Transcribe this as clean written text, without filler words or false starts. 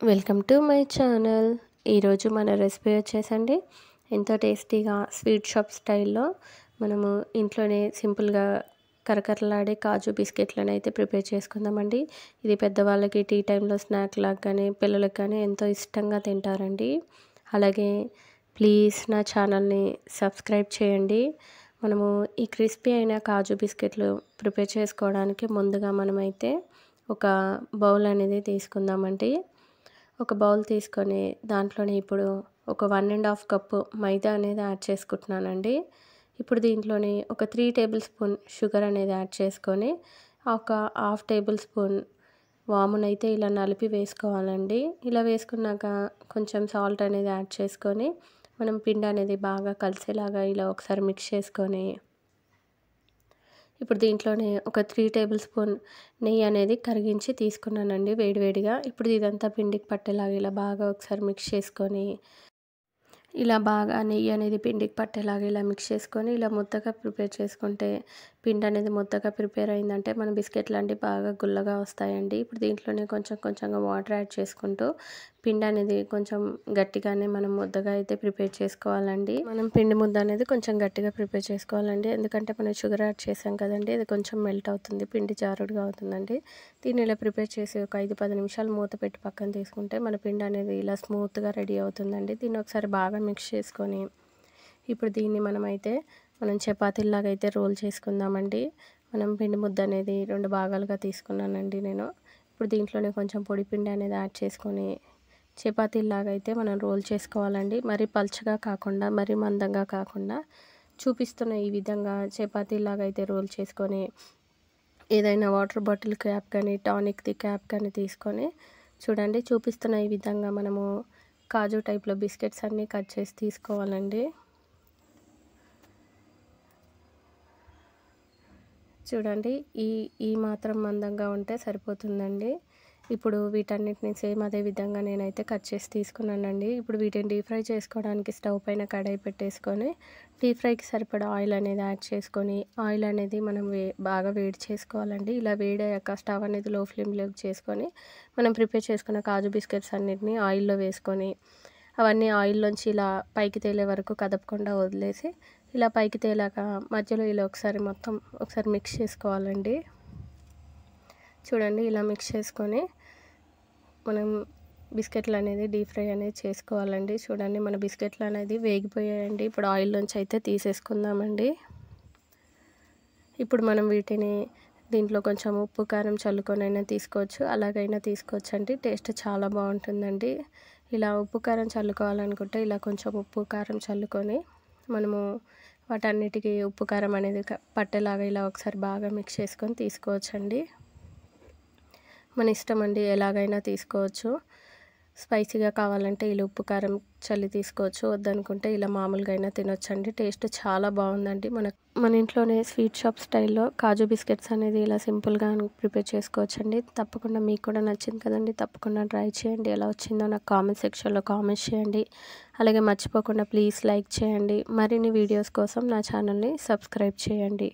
Welcome to my channel. ఈరోజు మన recipe వచ్చేసండి ఎంతో టేస్టీగా స్వీట్ షాప్ స్టైల్లో మనము ఇంట్లోనే సింపుల్గా కరకరలాడే కాజు బిస్కెట్లను అయితే ప్రిపేర్ చేసుకుందామండి. ఇది పెద్దవాళ్ళకి టీ టైంలో స్నాక్ లాగా కానీ పిల్లలకు కానీ ఎంతో ఇష్టంగా తింటారండి. అలాగే ప్లీజ్ నా ఛానల్ని సబ్స్క్రైబ్ చేయండి. మనము ఈ క్రిస్పీ అయిన కాజు బిస్కెట్లు ప్రిపేర్ చేసుకోవడానికి ముందుగా మనమైతే ఒక బౌల్ అనేది తీసుకుందామండి. ఒక బౌల్ తీసుకొని దాంట్లోనే ఇప్పుడు ఒక 1.5 కప్పు మైదా అనేది యాడ్ చేసుకుంటున్నానండి. ఇప్పుడు దీంట్లోని ఒక 3 టేబుల్ స్పూన్ షుగర్ అనేది యాడ్ చేసుకొని ఒక 1/2 టేబుల్ స్పూన్ వామునైతే ఇలా నలిపి వేసుకోవాలండి. ఇలా వేసుకున్నాక కొంచెం సాల్ట్ అనేది యాడ్ చేసుకొని మనం పిండి అనేది బాగా కలిసేలాగా ఇలా ఒకసారి మిక్స్ చేసుకొని ఇప్పుడు దీంట్లోనే ఒక 3 టేబుల్ స్పూన్ నెయ్యి అనేది కరిగించి తీసుకున్నానండి వేడివేడిగా. ఇప్పుడు ఇదంతా పిండికి పట్టేలాగా ఇలా బాగా ఒకసారి మిక్స్ చేసుకొని ఇలా బాగా నెయ్యి అనేది పిండికి పట్టేలాగా ఇలా మిక్స్ చేసుకొని ఇలా ముద్దగా ప్రిపేర్ చేసుకుంటే పిండి అనేది ముద్దగా ప్రిపేర్ అయిందంటే మన బిస్కెట్లు అంటే బాగా గుల్లగా వస్తాయండి. ఇప్పుడు దీంట్లోనే కొంచెం కొంచెంగా వాటర్ యాడ్ చేసుకుంటూ పిండి అనేది కొంచెం గట్టిగానే మనం ముద్దగా అయితే ప్రిపేర్ చేసుకోవాలండి. మనం పిండి ముద్ద అనేది కొంచెం గట్టిగా ప్రిపేర్ చేసుకోవాలండి. ఎందుకంటే మనం షుగర్ యాడ్ చేసాం కదండి, ఇది కొంచెం మెల్ట్ అవుతుంది, పిండి జారుడుగా అవుతుందండి. దీన్ని ఇలా ప్రిపేర్ చేసి ఒక 5-10 నిమిషాలు మూత పెట్టి పక్కన తీసుకుంటే మన పిండి అనేది ఇలా స్మూత్గా రెడీ అవుతుందండి. దీన్ని ఒకసారి బాగా మిక్స్ చేసుకొని ఇప్పుడు దీన్ని మనం చపాతీలాగా అయితే రోల్ చేసుకుందామండి. మనం పిండి ముద్ద అనేది 2 భాగాలుగా తీసుకున్నానండి నేను. ఇప్పుడు దీంట్లోనే కొంచెం పొడి పిండి అనేది యాడ్ చేసుకొని చపాతీలాగా అయితే మనం రోల్ చేసుకోవాలండి. మరీ పల్చగా కాకుండా మరీ మందంగా కాకుండా చూపిస్తున్న ఈ విధంగా చపాతీలాగా అయితే రోల్ చేసుకొని ఏదైనా వాటర్ బాటిల్ క్యాప్ కానీ టానిక్ది క్యాప్ కానీ తీసుకొని చూడండి చూపిస్తున్న ఈ విధంగా మనము కాజు టైప్లో బిస్కెట్స్ అన్నీ కట్ చేసి తీసుకోవాలండి. చూడండి ఈ మాత్రం మందంగా ఉంటే సరిపోతుందండి. ఇప్పుడు వీటన్నిటిని సేమ్ అదే విధంగా నేనైతే కట్ చేసి తీసుకున్నానండి. ఇప్పుడు వీటిని డీప్ ఫ్రై చేసుకోవడానికి స్టవ్ పైన కడాయి పెట్టేసుకొని డీప్ ఫ్రైకి సరిపడా ఆయిల్ అనేది యాడ్ చేసుకొని ఆయిల్ అనేది మనం బాగా వేడి చేసుకోవాలండి. ఇలా వేడయ్యాక స్టవ్ అనేది లో ఫ్లేమ్లోకి చేసుకొని మనం ప్రిపేర్ చేసుకున్న కాజు బిస్కెట్స్ అన్నిటిని ఆయిల్లో వేసుకొని అవన్నీ ఆయిల్లోంచి ఇలా పైకి తేలే వరకు కదపకుండా వదిలేసి ఇలా పైకి తేలాక మధ్యలో ఇలా ఒకసారి మిక్స్ చేసుకోవాలండి. చూడండి ఇలా మిక్స్ చేసుకొని మనం బిస్కెట్లు అనేది డీప్ ఫ్రై అనేది చేసుకోవాలండి. చూడండి మన బిస్కెట్లు అనేది వేగిపోయాయండి. ఇప్పుడు ఆయిల్లోంచి అయితే తీసేసుకుందామండి. ఇప్పుడు మనం వీటిని దీంట్లో కొంచెం ఉప్పు కారం చల్లుకొని అయినా తీసుకోవచ్చు, అలాగైనా తీసుకోవచ్చు అండి. టేస్ట్ చాలా బాగుంటుందండి. ఇలా ఉప్పు కారం చల్లుకోవాలనుకుంటే ఇలా కొంచెం ఉప్పు కారం చల్లుకొని మనము వాటన్నిటికీ ఉప్పు కారం అనేది పట్టేలాగా ఇలా ఒకసారి బాగా మిక్స్ చేసుకొని తీసుకోవచ్చండి. మన ఇష్టం అండి, ఎలాగైనా తీసుకోవచ్చు. స్పైసీగా కావాలంటే ఇలా ఉప్పు కారం చల్లి తీసుకోవచ్చు, వద్దనుకుంటే ఇలా మామూలుగా అయినా తినొచ్చండి. టేస్ట్ చాలా బాగుందండి. మన ఇంట్లోనే స్వీట్ షాప్ స్టైల్లో కాజు బిస్కెట్స్ అనేది ఇలా సింపుల్గా ప్రిపేర్ చేసుకోవచ్చండి. తప్పకుండా మీకు కూడా నచ్చింది కదండి, తప్పకుండా ట్రై చేయండి. ఎలా వచ్చిందో నాకు కామెంట్ సెక్షన్లో కామెంట్స్ చేయండి. అలాగే మర్చిపోకుండా ప్లీజ్ లైక్ చేయండి. మరిన్ని వీడియోస్ కోసం నా ఛానల్ని సబ్స్క్రైబ్ చేయండి.